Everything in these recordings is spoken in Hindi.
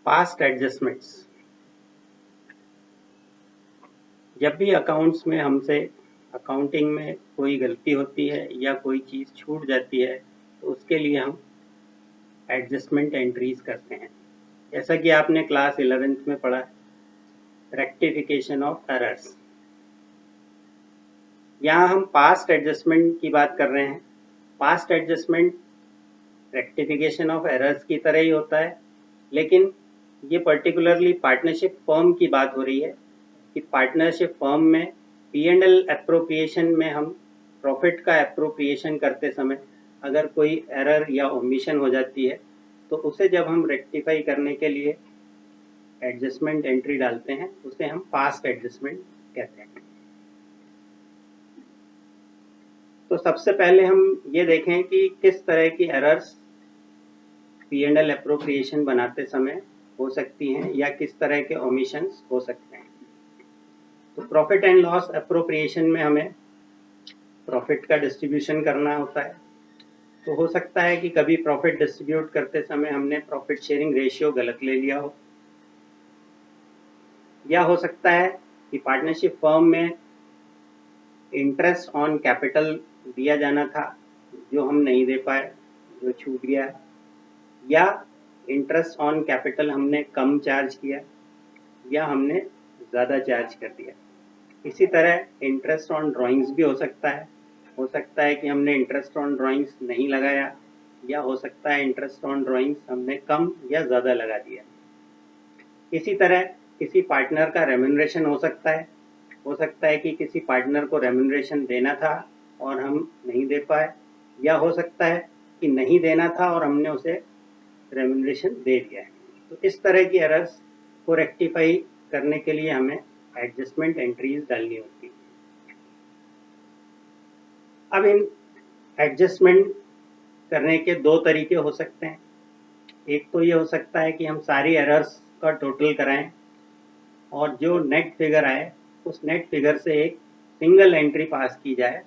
Past adjustments. जब भी अकाउंट्स में हमसे अकाउंटिंग में कोई गलती होती है या कोई चीज़ छूट जाती है तो उसके लिए हम एडजस्टमेंट एंट्रीज करते हैं। जैसा कि आपने क्लास 11th में पढ़ा, रेक्टिफिकेशन ऑफ एरर्स। यहाँ हम पास्ट एडजस्टमेंट की बात कर रहे हैं। Past adjustment rectification of errors की तरह ही होता है, लेकिन ये पर्टिकुलरली पार्टनरशिप फर्म की बात हो रही है कि पार्टनरशिप फर्म में P&L एप्रोप्रिएशन में हम प्रॉफिट का एप्रोप्रिएशन करते समय अगर कोई एरर या ओमिशन हो जाती है तो उसे जब हम रेक्टिफाई करने के लिए एडजस्टमेंट एंट्री डालते हैं उसे हम पास्ट एडजस्टमेंट कहते हैं। तो सबसे पहले हम ये देखें कि किस तरह की एरर्स P&L एप्रोप्रिएशन बनाते समय हो सकती हैं या किस तरह के ओमिशंस हो सकते हैं। तो प्रॉफिट एंड लॉस एप्रोप्रिएशन में हमें प्रॉफिट का डिस्ट्रीब्यूशन करना होता है। तो हो सकता है कि कभी प्रॉफिट डिस्ट्रीब्यूट करते समय हमने प्रॉफिट शेयरिंग रेशियो गलत ले लिया हो, या हो सकता है कि पार्टनरशिप फर्म में इंटरेस्ट ऑन कैपिटल दिया जाना था जो हम नहीं दे पाए, जो छूट गया, या इंटरेस्ट ऑन कैपिटल हमने कम चार्ज किया या हमने ज़्यादा चार्ज कर दिया। इसी तरह इंटरेस्ट ऑन ड्राइंग्स भी हो सकता है। हो सकता है कि हमने इंटरेस्ट ऑन ड्राइंग्स नहीं लगाया, या हो सकता है इंटरेस्ट ऑन ड्राइंग्स हमने कम या ज़्यादा लगा दिया। इसी तरह किसी पार्टनर का रेम्यूनरेशन हो सकता है। हो सकता है कि किसी पार्टनर को रेम्यूनरेशन देना था और हम नहीं दे पाए, या हो सकता है कि नहीं देना था और हमने उसे रेम्यूनरेशन दे दिया है। तो इस तरह की एरर्स को रेक्टिफाई करने के लिए हमें एडजस्टमेंट एंट्रीज डालनी होती है। अब इन एडजस्टमेंट करने के दो तरीके हो सकते हैं। एक तो ये हो सकता है कि हम सारी एरर्स का टोटल कराएं और जो नेट फिगर आए उस नेट फिगर से एक सिंगल एंट्री पास की जाए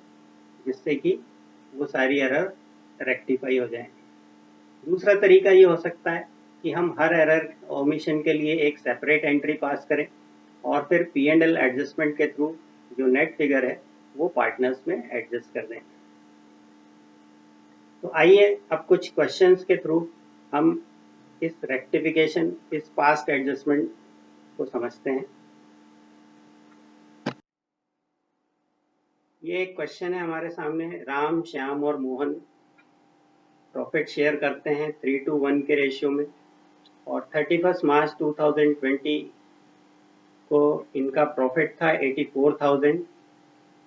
जिससे कि वो सारी एरर रेक्टिफाई हो जाए। दूसरा तरीका ये हो सकता है कि हम हर एरर ओमिशन के लिए एक सेपरेट एंट्री पास करें और फिर P&L एडजस्टमेंट के थ्रू जो नेट फिगर है वो पार्टनर्स में एडजस्ट कर दें। तो आइए अब कुछ क्वेश्चंस के थ्रू हम इस रेक्टिफिकेशन, इस पास्ट एडजस्टमेंट को समझते हैं। ये एक क्वेश्चन है हमारे सामने। राम, श्याम और मोहन प्रॉफिट शेयर करते हैं 3:1 के रेशियो में और 31 मार्च 2020 को इनका प्रॉफिट था 84,000।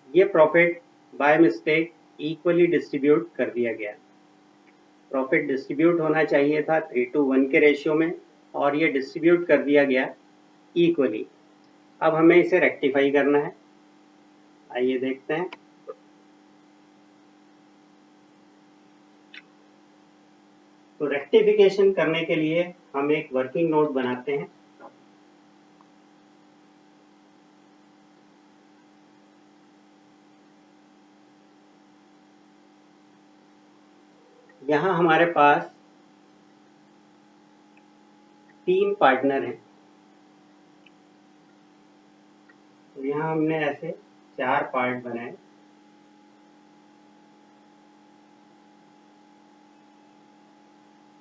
ये profit by mistake equally distribute कर दिया गया। प्रॉफिट डिस्ट्रीब्यूट होना चाहिए था 3:1 के रेशियो में और ये डिस्ट्रीब्यूट कर दिया गया इक्वली। अब हमें इसे रेक्टिफाई करना है। आइए देखते हैं। तो रेक्टिफिकेशन करने के लिए हम एक वर्किंग नोट बनाते हैं। यहाँ हमारे पास 3 पार्टनर हैं। तो यहाँ हमने ऐसे 4 पार्ट बनाए।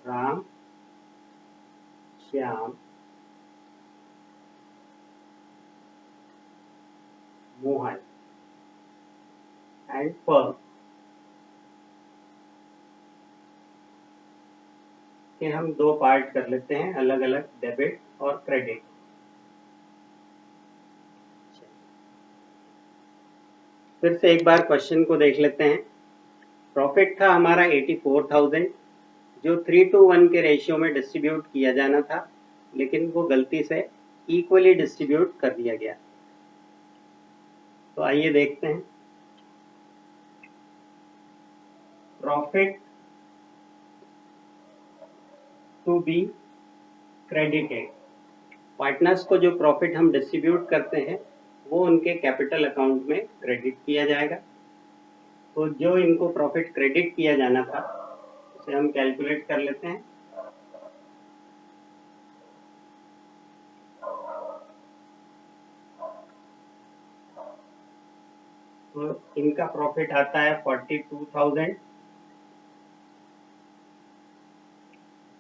राम, श्याम, मोहन एंड पर्ल के हम 2 पार्ट कर लेते हैं, अलग अलग डेबिट और क्रेडिट। फिर से एक बार क्वेश्चन को देख लेते हैं। प्रॉफिट था हमारा 84,000 जो 3:1 के रेशियो में डिस्ट्रीब्यूट किया जाना था, लेकिन वो गलती से इक्वली डिस्ट्रीब्यूट कर दिया गया। तो आइए देखते हैं। Profit to be credited. Partners को जो प्रॉफिट हम डिस्ट्रीब्यूट करते हैं वो उनके कैपिटल अकाउंट में क्रेडिट किया जाएगा। तो जो इनको प्रॉफिट क्रेडिट किया जाना था उसे हम कैलकुलेट कर लेते हैं। तो इनका प्रॉफिट आता है 42,000।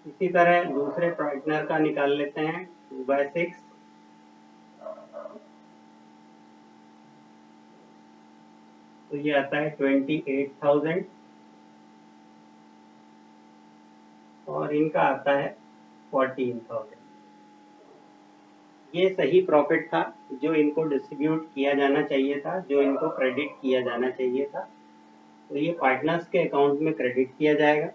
इसी तरह दूसरे पार्टनर का निकाल लेते हैं 2/6, तो ये आता है 28,000 और इनका आता है 14,000। ये सही प्रॉफिट था जो इनको डिस्ट्रीब्यूट किया जाना चाहिए था, जो इनको क्रेडिट किया जाना चाहिए था। तो ये पार्टनर्स के अकाउंट में क्रेडिट किया जाएगा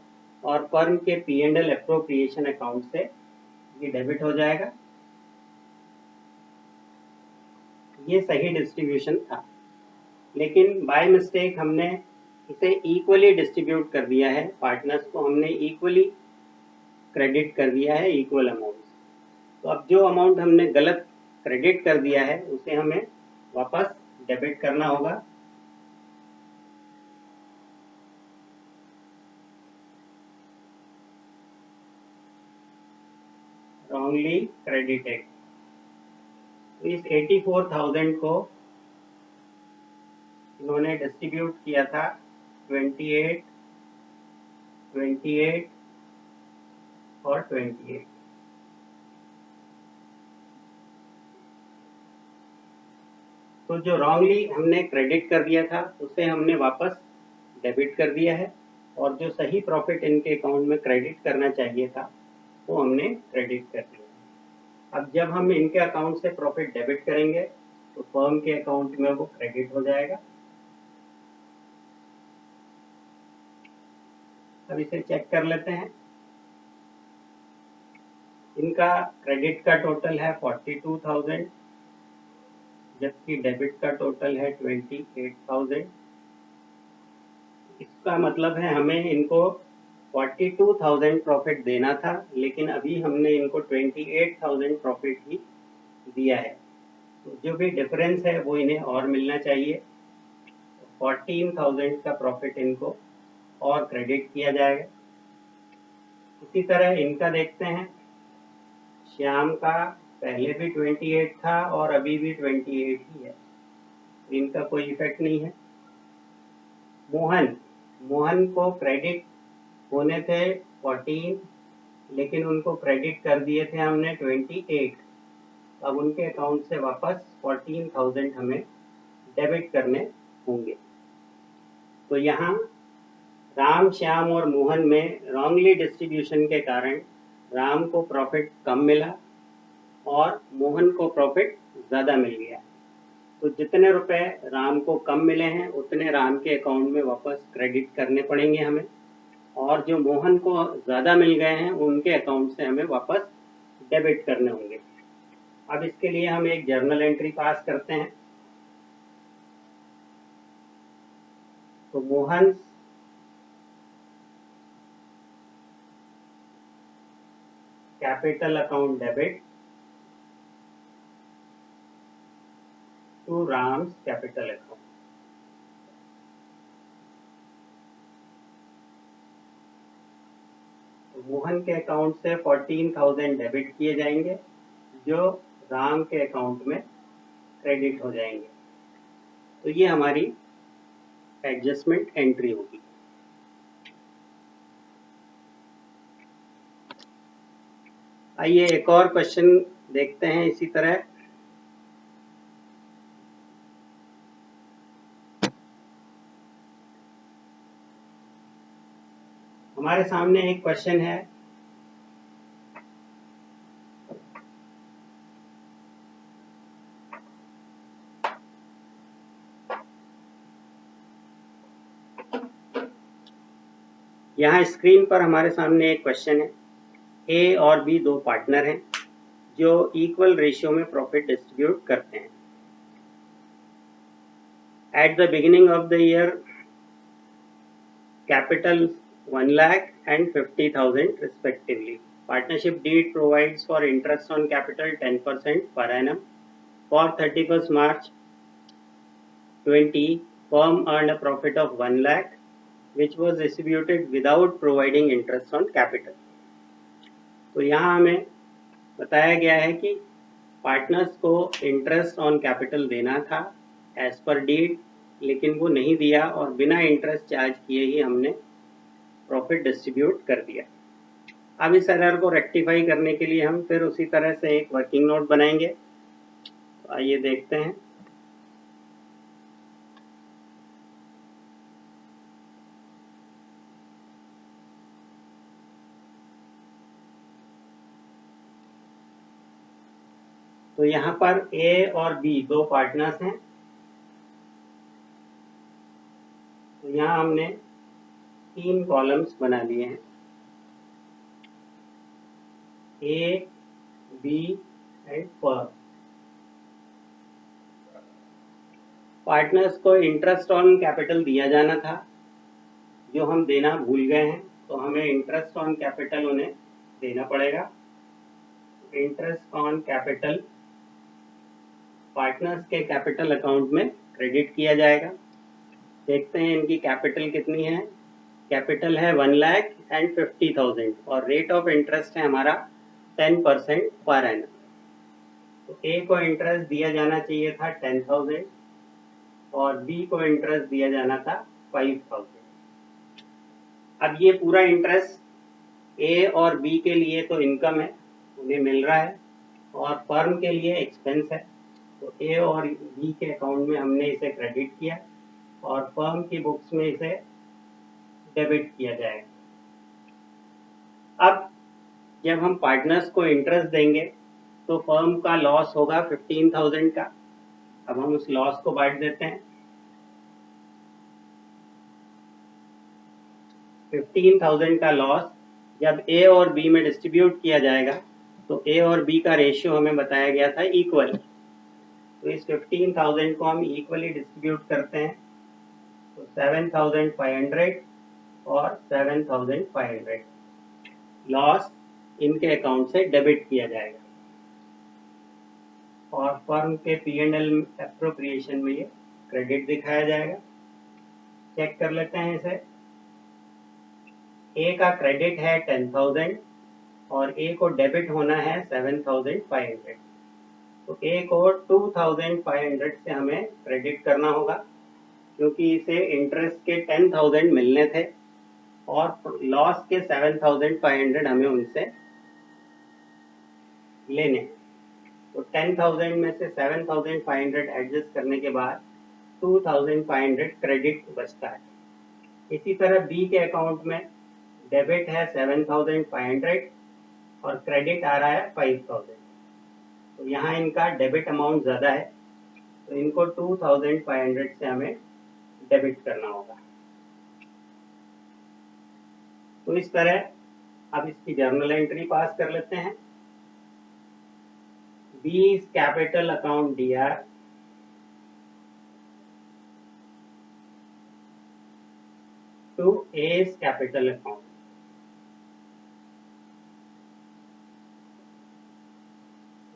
और फर्म के P&L एप्रोप्रिएशन अकाउंट से ये डेबिट हो जाएगा। ये सही डिस्ट्रीब्यूशन था, लेकिन बाय मिस्टेक हमने इसे इक्वली डिस्ट्रीब्यूट कर दिया है। पार्टनर्स को हमने इक्वली क्रेडिट कर दिया है, इक्वल अमाउंट। तो अब जो अमाउंट हमने गलत क्रेडिट कर दिया है उसे हमें वापस डेबिट करना होगा। Wrongly credited. तो इस 84,000 को इन्होंने डिस्ट्रीब्यूट किया था 28, 28 और 28। तो जो रॉन्गली हमने क्रेडिट कर दिया था उसे हमने वापस डेबिट कर दिया है और जो सही प्रॉफिट इनके अकाउंट में क्रेडिट करना चाहिए था वो हमने क्रेडिट कर दिया। अब जब हम इनके अकाउंट से प्रॉफिट डेबिट करेंगे तो फर्म के अकाउंट में वो क्रेडिट हो जाएगा। अब इसे चेक कर लेते हैं। इनका क्रेडिट का टोटल है 42,000 जबकि डेबिट का टोटल है 28,000। इसका मतलब है हमें इनको 42,000 प्रॉफिट देना था, लेकिन अभी हमने इनको 28,000 प्रॉफिट ही दिया है। तो जो भी डिफरेंस है वो इन्हें और मिलना चाहिए। 14,000 का प्रॉफिट इनको और क्रेडिट किया जाएगा। इसी तरह इनका देखते हैं। श्याम का पहले भी 28 था और अभी भी 28 ही है, इनका कोई इफेक्ट नहीं है। मोहन को क्रेडिट होने थे 14, लेकिन उनको क्रेडिट कर दिए थे हमने 28। अब उनके अकाउंट से वापस 14,000 हमें डेबिट करने होंगे। तो यहाँ राम, श्याम और मोहन में रॉन्गली डिस्ट्रीब्यूशन के कारण राम को प्रॉफिट कम मिला और मोहन को प्रॉफिट ज़्यादा मिल गया। तो जितने रुपए राम को कम मिले हैं उतने राम के अकाउंट में वापस क्रेडिट करने पड़ेंगे हमें, और जो मोहन को ज़्यादा मिल गए हैं उनके अकाउंट से हमें वापस डेबिट करने होंगे। अब इसके लिए हम एक जर्नल एंट्री पास करते हैं। तो Mohan capital account debit to Ram's capital account. तो मोहन के अकाउंट से 14,000 डेबिट किए जाएंगे जो राम के अकाउंट में क्रेडिट हो जाएंगे। तो ये हमारी एडजस्टमेंट एंट्री होगी। आइए एक और क्वेश्चन देखते हैं इसी तरह। हमारे सामने एक क्वेश्चन है। यहाँ स्क्रीन पर हमारे सामने एक क्वेश्चन है। ए और बी दो पार्टनर हैं जो इक्वल रेशियो में प्रॉफिट डिस्ट्रीब्यूट करते हैं। At the beginning of the year capital 1 lakh and 50,000 respectively. Partnership deed provides for interest on capital 10% per annum. For 31st March 20, firm earned a profit of 1 lakh which was distributed without providing interest on capital. तो यहाँ हमें बताया गया है कि पार्टनर्स को इंटरेस्ट ऑन कैपिटल देना था एज पर डीड, लेकिन वो नहीं दिया और बिना इंटरेस्ट चार्ज किए ही हमने प्रॉफिट डिस्ट्रीब्यूट कर दिया। अब इस एरर को रेक्टिफाई करने के लिए हम फिर उसी तरह से एक वर्किंग नोट बनाएंगे। तो आइए देखते हैं। तो यहाँ पर ए और बी दो पार्टनर्स हैं। तो यहाँ हमने 3 कॉलम्स बना लिए हैं, ए, बी एंड फर्म। पार्टनर्स को इंटरेस्ट ऑन कैपिटल दिया जाना था, जो हम देना भूल गए हैं, तो हमें इंटरेस्ट ऑन कैपिटल उन्हें देना पड़ेगा। इंटरेस्ट ऑन कैपिटल पार्टनर्स के कैपिटल अकाउंट में क्रेडिट किया जाएगा। देखते हैं इनकी कैपिटल कितनी है। कैपिटल है 1,50,000 और रेट ऑफ इंटरेस्ट है हमारा 10% पर एनम। तो ए को इंटरेस्ट दिया जाना चाहिए था 10,000 और बी को इंटरेस्ट दिया जाना था 5,000। अब ये पूरा इंटरेस्ट ए और बी के लिए तो इनकम है, उन्हें मिल रहा है, और फर्म के लिए एक्सपेंस है। तो ए और बी के अकाउंट में हमने इसे क्रेडिट किया और फर्म की बुक्स में इसे डेबिट किया जाएगा। अब जब हम पार्टनर्स को इंटरेस्ट देंगे तो फर्म का लॉस होगा 15,000 का। अब हम उस लॉस को बांट देते हैं। 15,000 का लॉस जब ए और बी में डिस्ट्रीब्यूट किया जाएगा तो ए और बी का रेशियो हमें बताया गया था इक्वल। तो इस 15,000 को हम इक्वली डिस्ट्रीब्यूट करते हैं। तो 7,500 और 7,500 लॉस इनके अकाउंट से डेबिट किया जाएगा और फर्म के P&L एप्रोप्रिएशन में ये क्रेडिट दिखाया जाएगा। चेक कर लेते हैं इसे। ए का क्रेडिट है 10,000 और ए को डेबिट होना है 7,500। तो ए को 2,500 से हमें क्रेडिट करना होगा, क्योंकि इसे इंटरेस्ट के 10,000 मिलने थे और लॉस के 7,500 हमें उनसे लेने। तो 10,000 में से 7,500 एडजस्ट करने के बाद 2,500 क्रेडिट बचता है। इसी तरह बी के अकाउंट में डेबिट है 7,500 और क्रेडिट आ रहा है 5,000। तो यहाँ इनका डेबिट अमाउंट ज़्यादा है, तो इनको 2,500 से हमें डेबिट करना होगा। तो इस तरह अब इसकी जर्नल एंट्री पास कर लेते हैं। B's capital account DR to A's capital account।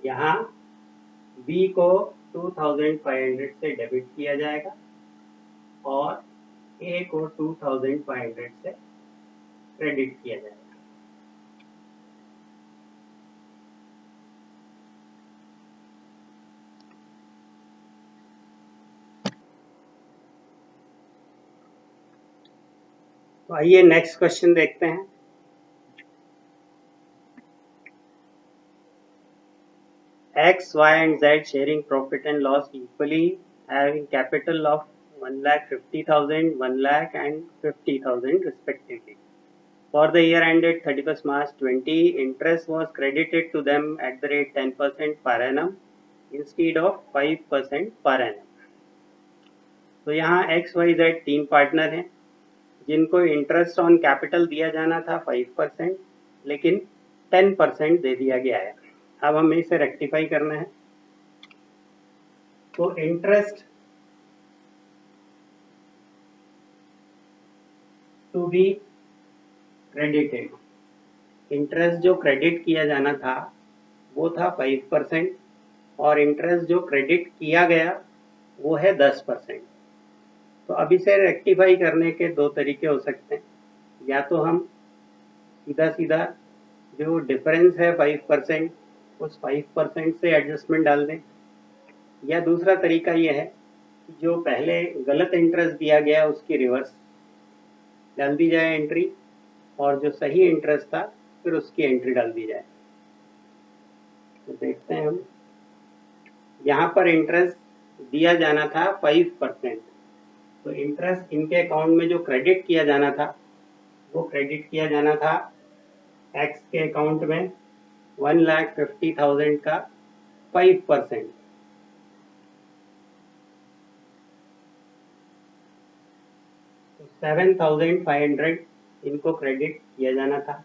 यहाँ B को 2,500 से डेबिट किया जाएगा और A को 2,500 से क्रेडिट किया जाएगा। तो आइए नेक्स्ट क्वेश्चन देखते हैं। X, Y and Z sharing profit and loss equally, having capital of 1,50,000, 1 lakh and 50,000 respectively. For the year ended 31st March 20, interest was credited to them at the rate 10% per annum instead of 5% per annum. तो यहाँ एक्स वाई जेड 3 पार्टनर हैं जिनको इंटरेस्ट ऑन कैपिटल दिया जाना था 5%, लेकिन 10% दे दिया गया है। अब हमें इसे रेक्टिफाई करना है। तो interest to be credited, interest जो क्रेडिट किया जाना था वो था 5% और इंटरेस्ट जो क्रेडिट किया गया वो है 10%। तो अब इसे रेक्टिफाई करने के 2 तरीके हो सकते हैं। या तो हम सीधा सीधा जो डिफरेंस है 5%, उस 5% से एडजस्टमेंट डाल दें, या दूसरा तरीका यह है जो पहले गलत इंटरेस्ट दिया गया उसकी रिवर्स डाल दी जाए एंट्री, और जो सही इंटरेस्ट था फिर उसकी एंट्री डाल दी जाए। तो देखते हैं हम, यहाँ पर इंटरेस्ट दिया जाना था 5%, तो इंटरेस्ट इनके अकाउंट में जो क्रेडिट किया जाना था वो क्रेडिट किया जाना था एक्स के अकाउंट में 1,50,000 का 5%, तो 7,500 इनको क्रेडिट किया जाना था।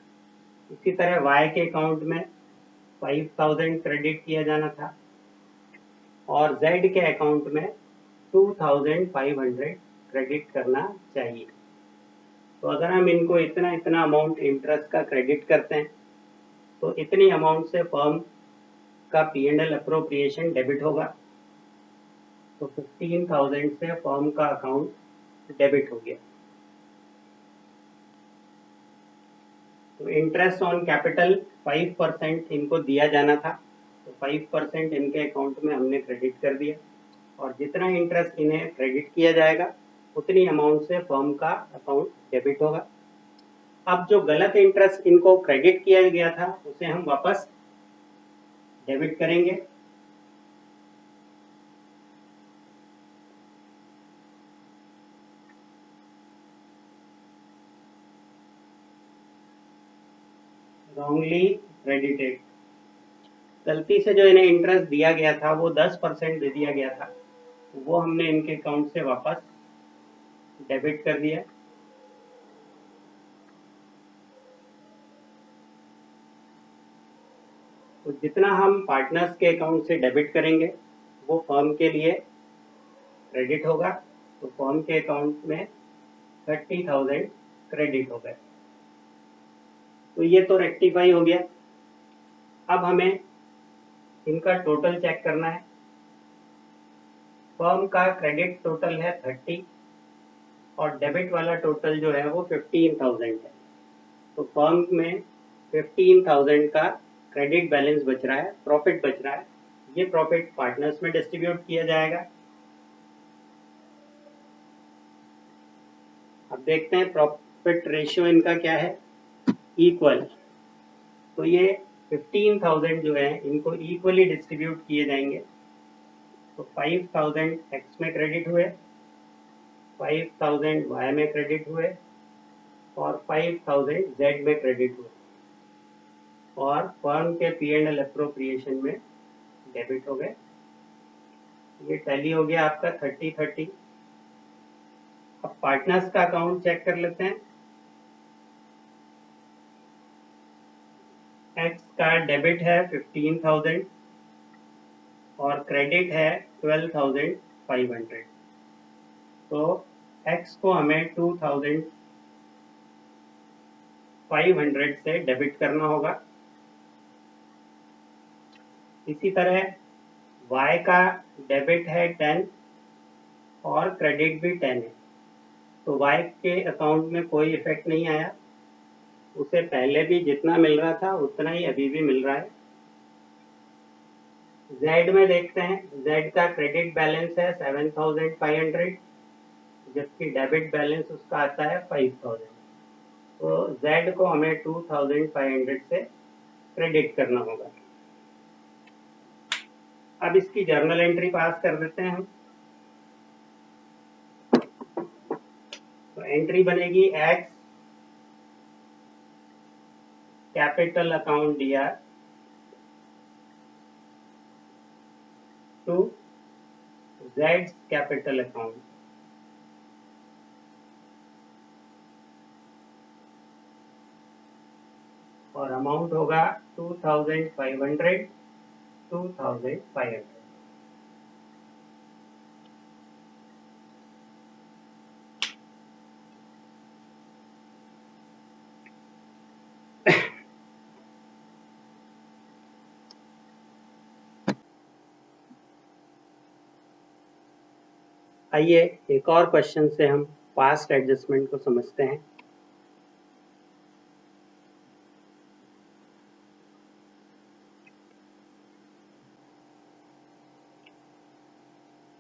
इसी तरह वाई के अकाउंट में 5,000 क्रेडिट किया जाना था और जेड के अकाउंट में 2,500 क्रेडिट करना चाहिए। तो अगर हम इनको इतना इतना अमाउंट इंटरेस्ट का क्रेडिट करते हैं तो इतनी अमाउंट से फर्म का P&L अप्रोप्रिएशन डेबिट होगा। तो 15,000 से फर्म का अकाउंट डेबिट हो गया। तो इंटरेस्ट ऑन कैपिटल 5% इनको दिया जाना था, तो 5% इनके अकाउंट में हमने क्रेडिट कर दिया, और जितना इंटरेस्ट इन्हें क्रेडिट किया जाएगा उतनी अमाउंट से फर्म का अकाउंट डेबिट होगा। अब जो गलत इंटरेस्ट इनको क्रेडिट किया गया था उसे हम वापस डेबिट करेंगे। रॉन्गली क्रेडिटेड, गलती से जो इन्हें इंटरेस्ट दिया गया था वो 10% दे दिया गया था, तो वो हमने इनके अकाउंट से वापस डेबिट कर दिया। तो जितना हम पार्टनर्स के अकाउंट से डेबिट करेंगे वो फर्म के लिए क्रेडिट होगा, तो फर्म के अकाउंट में 30,000 क्रेडिट हो गए। तो ये तो रेक्टिफाई हो गया। अब हमें इनका टोटल चेक करना है। फर्म का क्रेडिट टोटल है 30 और डेबिट वाला टोटल जो है वो 15,000 है। तो फर्म में 15,000 का क्रेडिट बैलेंस बच रहा है, प्रॉफिट बच रहा है। ये प्रॉफिट पार्टनर्स में डिस्ट्रीब्यूट किया जाएगा। अब देखते हैं प्रॉफिट रेशियो इनका क्या है, इक्वल। तो ये 15,000 जो है इनको इक्वली डिस्ट्रीब्यूट किए जाएंगे। तो 5,000 एक्स में क्रेडिट हुए, 5,000 वाई में क्रेडिट हुए और 5,000 जेड में क्रेडिट हुए, और फर्म के P&L अप्रोप्रिएशन में डेबिट हो गए। ये टैली हो गया आपका 30-30। अब पार्टनर्स का अकाउंट चेक कर लेते हैं। एक्स का डेबिट है 15,000 और क्रेडिट है 12,500। तो एक्स को हमें 2,500 से डेबिट करना होगा। इसी तरह वाई का डेबिट है 10 और क्रेडिट भी 10 है, तो वाई के अकाउंट में कोई इफेक्ट नहीं आया, उसे पहले भी जितना मिल रहा था उतना ही अभी भी मिल रहा है। जेड में देखते हैं, जेड का क्रेडिट बैलेंस है 7,500 जबकि डेबिट बैलेंस उसका आता है 5,000। तो जेड को हमें 2,500 से क्रेडिट करना होगा। अब इसकी जर्नल एंट्री पास कर देते हैं हम। तो एंट्री बनेगी X capital account DR to Z capital account, और अमाउंट होगा 2,500 2,500। आइए एक और क्वेश्चन से हम पास्ट एडजस्टमेंट को समझते हैं।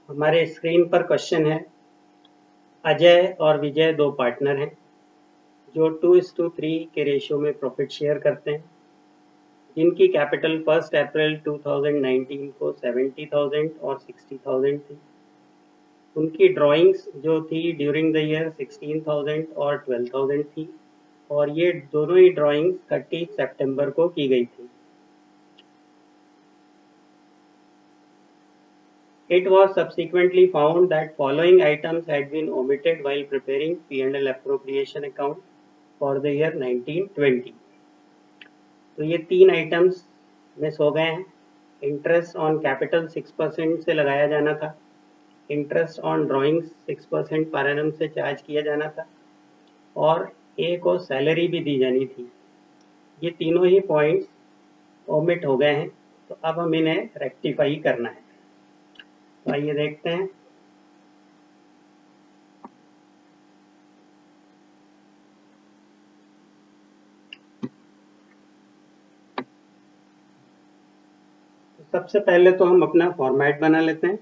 हमारे स्क्रीन पर क्वेश्चन है, अजय और विजय दो पार्टनर हैं जो 2:3 के रेशियो में प्रॉफिट शेयर करते हैं, जिनकी कैपिटल 1 अप्रैल 2019 को 70,000 और 60,000 थी। उनकी ड्राइंग्स जो थी ड्यूरिंग द ईयर 16,000 और 12,000 थी, और ये दोनों ही ड्राइंग्स 30 सितंबर को की गई थी। It was subsequently found that following items had been omitted while preparing P&L appropriation account for the year 1920. तो ये 3 आइटम्स मिस हो गए हैं। इंटरेस्ट ऑन कैपिटल 6% से लगाया जाना था, interest on drawings 6% per annum से चार्ज किया जाना था, और ए को सैलरी भी दी जानी थी। ये तीनों ही पॉइंट्स ओमिट हो गए हैं, तो अब हम इन्हें रेक्टिफाई करना है। तो आइए देखते हैं। सबसे पहले तो हम अपना फॉर्मेट बना लेते हैं।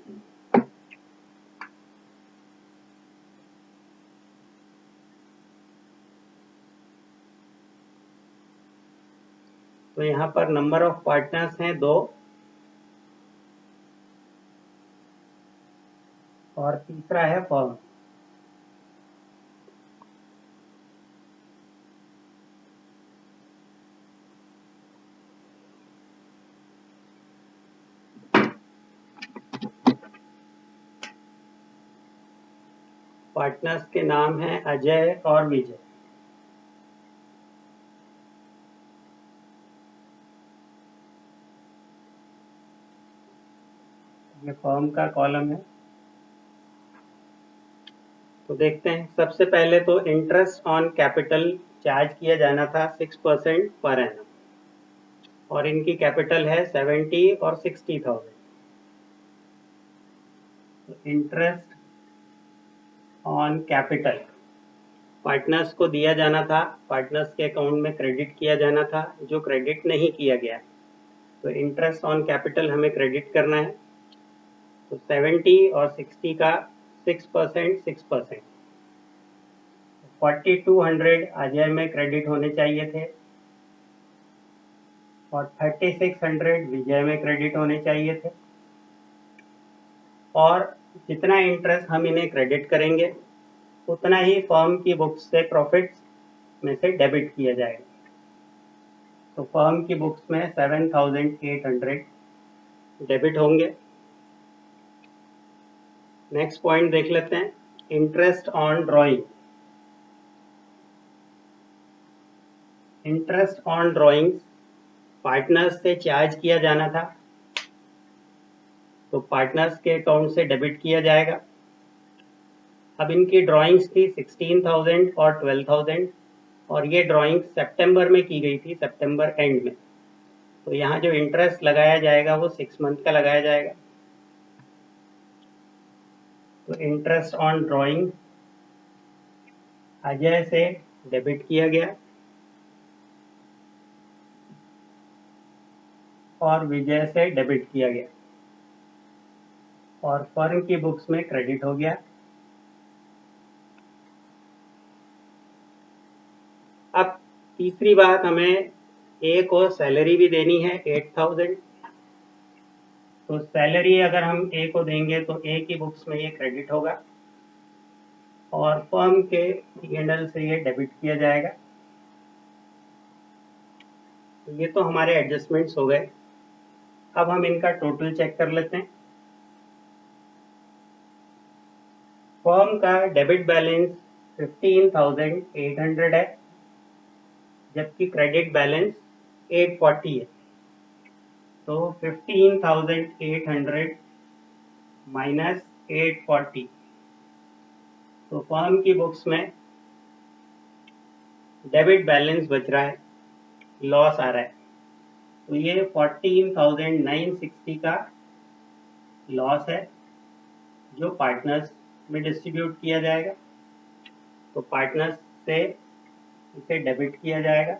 तो यहाँ पर नंबर ऑफ पार्टनर्स हैं 2, और तीसरा है फर्म। पार्टनर्स के नाम हैं अजय और विजय। ये फर्म का कॉलम है। तो देखते हैं, सबसे पहले तो इंटरेस्ट ऑन कैपिटल चार्ज किया जाना था 6% पर एनम, और इनकी कैपिटल है 70 और 60,000। इंटरेस्ट ऑन कैपिटल पार्टनर्स को दिया जाना था, पार्टनर्स के अकाउंट में क्रेडिट किया जाना था, जो क्रेडिट नहीं किया गया। तो इंटरेस्ट ऑन कैपिटल हमें क्रेडिट करना है। तो 70 और 60 का 6%, 6%। 4200 अजय में क्रेडिट होने चाहिए थे, और 3600 विजय में क्रेडिट होने चाहिए थे, और जितना इंटरेस्ट हम इन्हें क्रेडिट करेंगे उतना ही फर्म की बुक्स से प्रॉफिट्स में से डेबिट किया जाएगा। तो फर्म की बुक्स में 7,800 डेबिट होंगे। नेक्स्ट पॉइंट देख लेते हैं, interest on drawing. Interest on drawings partners से चार्ज किया जाना था, तो पार्टनर्स के अकाउंट से डेबिट किया जाएगा। अब इनकी ड्राइंग्स थी 16,000 और 12,000, और ये ड्राइंग सितंबर में की गई थी, सितंबर एंड में। तो यहाँ जो इंटरेस्ट लगाया जाएगा वो 6 मंथ का लगाया जाएगा। तो इंटरेस्ट ऑन ड्राइंग अजय से डेबिट किया गया और विजय से डेबिट किया गया, और फर्म की बुक्स में क्रेडिट हो गया। अब तीसरी बात, हमें ए को सैलरी भी देनी है 8,000। तो सैलरी अगर हम ए को देंगे तो ए की बुक्स में ये क्रेडिट होगा, और फर्म के P&L से ये डेबिट किया जाएगा। तो ये तो हमारे एडजस्टमेंट्स हो गए। अब हम इनका टोटल चेक कर लेते हैं। फर्म का डेबिट बैलेंस 15,800 है, जबकि क्रेडिट बैलेंस 840 है। तो 15,800 माइनस 840, तो फर्म की बुक्स में डेबिट बैलेंस बच रहा है, लॉस आ रहा है। तो ये 14,960 का लॉस है, जो पार्टनर्स में डिस्ट्रीब्यूट किया जाएगा। तो पार्टनर्स से इसे डेबिट किया जाएगा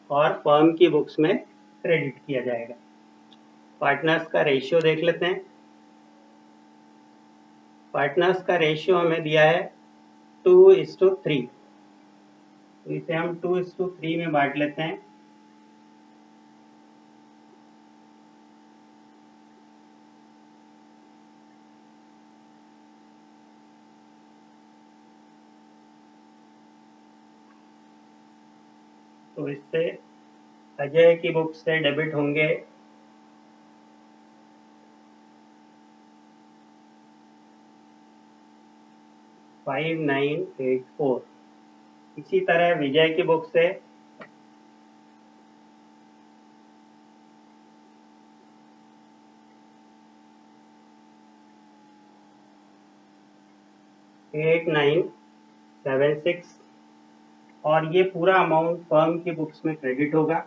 और फर्म की बुक्स में क्रेडिट किया जाएगा। पार्टनर्स का रेशियो देख लेते हैं। पार्टनर्स का रेशियो हमें दिया है 2:3, तो इसे हम 2:3 में बांट लेते हैं। तो इससे अजय की बुक से डेबिट होंगे 5984। इसी तरह विजय की बुक से 8976 और ये पूरा अमाउंट फर्म की बुक्स में क्रेडिट होगा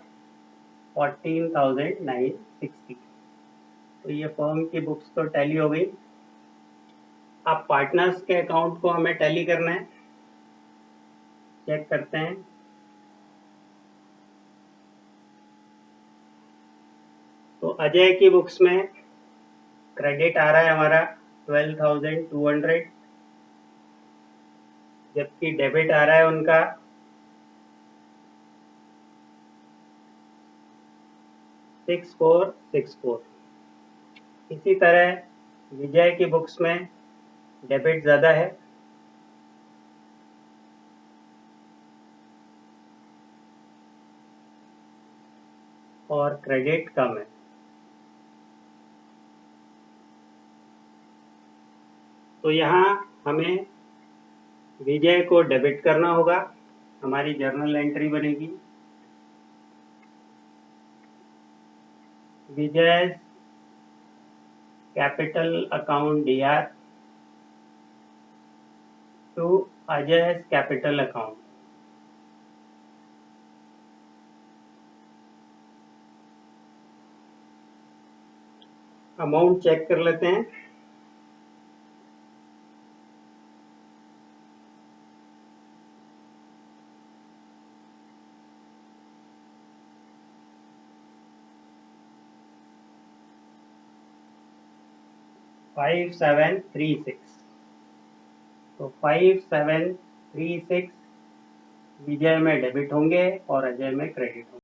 14,960। तो ये फर्म की बुक्स तो टैली हो गई। अब पार्टनर्स के अकाउंट को हमें टैली करना है, चेक करते हैं। तो अजय की बुक्स में क्रेडिट आ रहा है हमारा 12,200, जबकि डेबिट आ रहा है उनका 6464। इसी तरह विजय की बुक्स में डेबिट ज़्यादा है और क्रेडिट कम है। तो यहाँ हमें विजय को डेबिट करना होगा, हमारी जर्नल एंट्री बनेगी Vijay capital account DR to Ajay capital account. Amount check कर लेते हैं। $5736, तो 5736 विजय में डेबिट होंगे और अजय में क्रेडिट होंगे।